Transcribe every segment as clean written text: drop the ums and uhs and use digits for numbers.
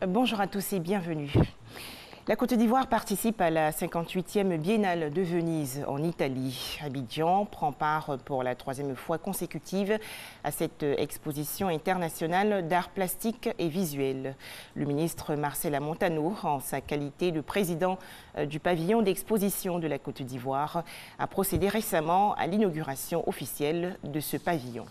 Bonjour à tous et bienvenue. La Côte d'Ivoire participe à la 58e Biennale de Venise en Italie. Abidjan prend part pour la 3e fois consécutive à cette exposition internationale d'art plastique et visuel. Le ministre Marcel Montano, en sa qualité de président du pavillon d'exposition de la Côte d'Ivoire, a procédé récemment à l'inauguration officielle de ce pavillon.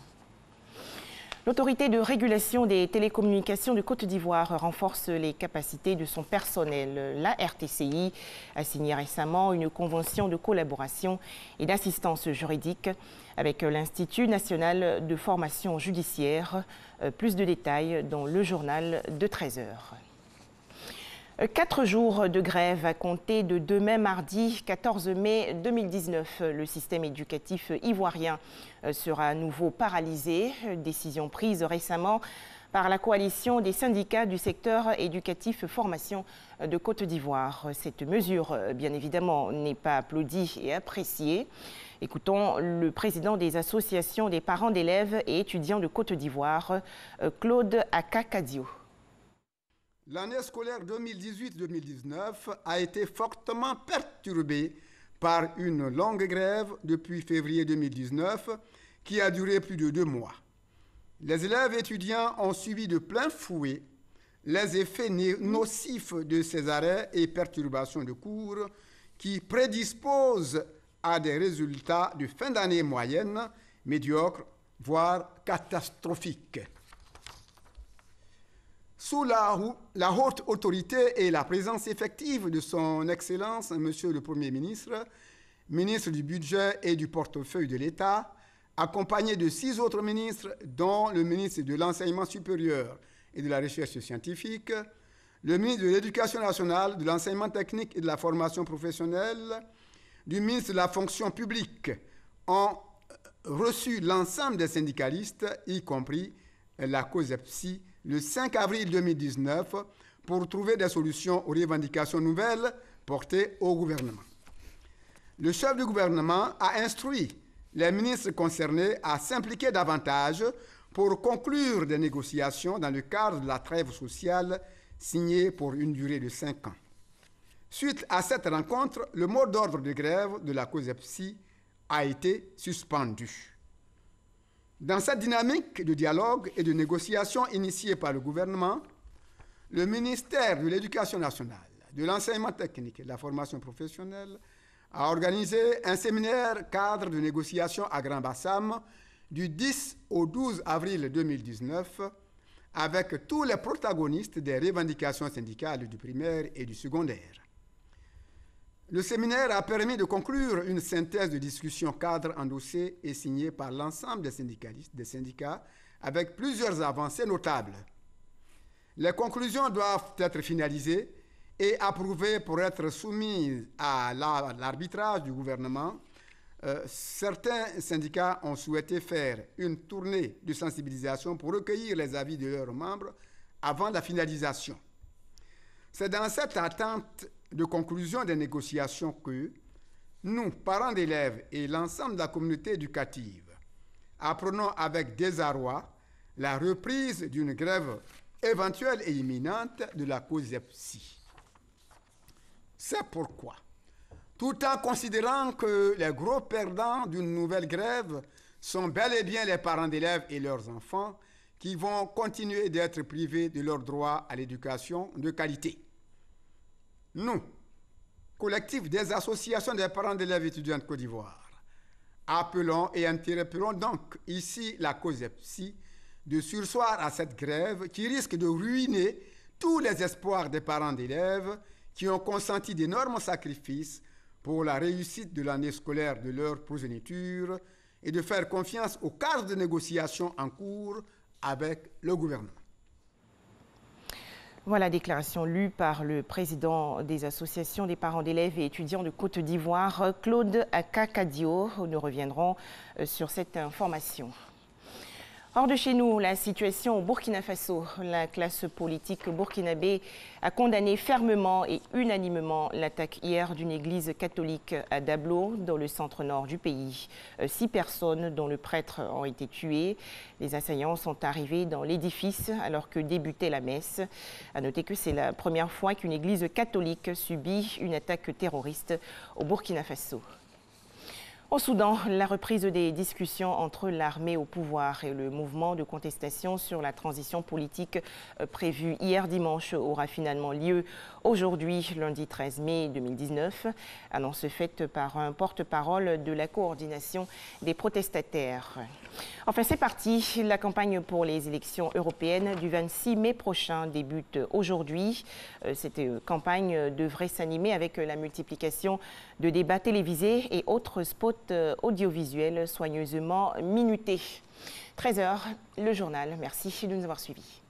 L'autorité de régulation des télécommunications de Côte d'Ivoire renforce les capacités de son personnel. La RTCI a signé récemment une convention de collaboration et d'assistance juridique avec l'Institut national de formation judiciaire. Plus de détails dans le journal de 13h. 4 jours de grève à compter de demain mardi 14 mai 2019. Le système éducatif ivoirien sera à nouveau paralysé. Décision prise récemment par la coalition des syndicats du secteur éducatif formation de Côte d'Ivoire. Cette mesure, bien évidemment, n'est pas applaudie et appréciée. Écoutons le président des associations des parents d'élèves et étudiants de Côte d'Ivoire, Claude Akakadio. L'année scolaire 2018-2019 a été fortement perturbée par une longue grève depuis février 2019 qui a duré plus de 2 mois. Les élèves étudiants ont subi de plein fouet les effets nocifs de ces arrêts et perturbations de cours qui prédisposent à des résultats de fin d'année moyenne, médiocres, voire catastrophiques. Sous la haute autorité et la présence effective de son Excellence, Monsieur le Premier ministre, ministre du Budget et du Portefeuille de l'État, accompagné de 6 autres ministres, dont le ministre de l'Enseignement supérieur et de la Recherche scientifique, le ministre de l'Éducation nationale, de l'Enseignement technique et de la formation professionnelle, du ministre de la Fonction publique, ont reçu l'ensemble des syndicalistes, y compris la COSEPSI, le 5 avril 2019 pour trouver des solutions aux revendications nouvelles portées au gouvernement. Le chef du gouvernement a instruit les ministres concernés à s'impliquer davantage pour conclure des négociations dans le cadre de la trêve sociale signée pour une durée de 5 ans. Suite à cette rencontre, le mot d'ordre de grève de la COSEPSI a été suspendu. Dans cette dynamique de dialogue et de négociation initiée par le gouvernement, le ministère de l'Éducation nationale, de l'Enseignement technique et de la formation professionnelle a organisé un séminaire cadre de négociation à Grand Bassam du 10 au 12 avril 2019 avec tous les protagonistes des revendications syndicales du primaire et du secondaire. Le séminaire a permis de conclure une synthèse de discussion cadre endossée et signée par l'ensemble des syndicalistes, des syndicats, avec plusieurs avancées notables. Les conclusions doivent être finalisées et approuvées pour être soumises à l'arbitrage du gouvernement. Certains syndicats ont souhaité faire une tournée de sensibilisation pour recueillir les avis de leurs membres avant la finalisation. C'est dans cette attente de conclusion des négociations que nous, parents d'élèves et l'ensemble de la communauté éducative, apprenons avec désarroi la reprise d'une grève éventuelle et imminente de la COSEPSI. C'est pourquoi, tout en considérant que les gros perdants d'une nouvelle grève sont bel et bien les parents d'élèves et leurs enfants qui vont continuer d'être privés de leur droit à l'éducation de qualité. Nous, collectif des associations des parents d'élèves étudiants de Côte d'Ivoire, appelons et interpellons donc ici la COSEPSI de surseoir à cette grève qui risque de ruiner tous les espoirs des parents d'élèves qui ont consenti d'énormes sacrifices pour la réussite de l'année scolaire de leur progéniture et de faire confiance au cadre de négociation en cours avec le gouvernement. Voilà, déclaration lue par le président des associations des parents d'élèves et étudiants de Côte d'Ivoire, Claude Akakadio. Nous reviendrons sur cette information. Hors de chez nous, la situation au Burkina Faso. La classe politique burkinabé a condamné fermement et unanimement l'attaque hier d'une église catholique à Dablo, dans le centre-nord du pays. 6 personnes, dont le prêtre, ont été tuées. Les assaillants sont arrivés dans l'édifice alors que débutait la messe. À noter que c'est la première fois qu'une église catholique subit une attaque terroriste au Burkina Faso. Au Soudan, la reprise des discussions entre l'armée au pouvoir et le mouvement de contestation sur la transition politique prévue hier dimanche aura finalement lieu aujourd'hui, lundi 13 mai 2019. Annonce faite par un porte-parole de la coordination des protestataires. Enfin, c'est parti. La campagne pour les élections européennes du 26 mai prochain débute aujourd'hui. Cette campagne devrait s'animer avec la multiplication de débats télévisés et autres spots audiovisuels soigneusement minutés. 13h, le journal. Merci de nous avoir suivis.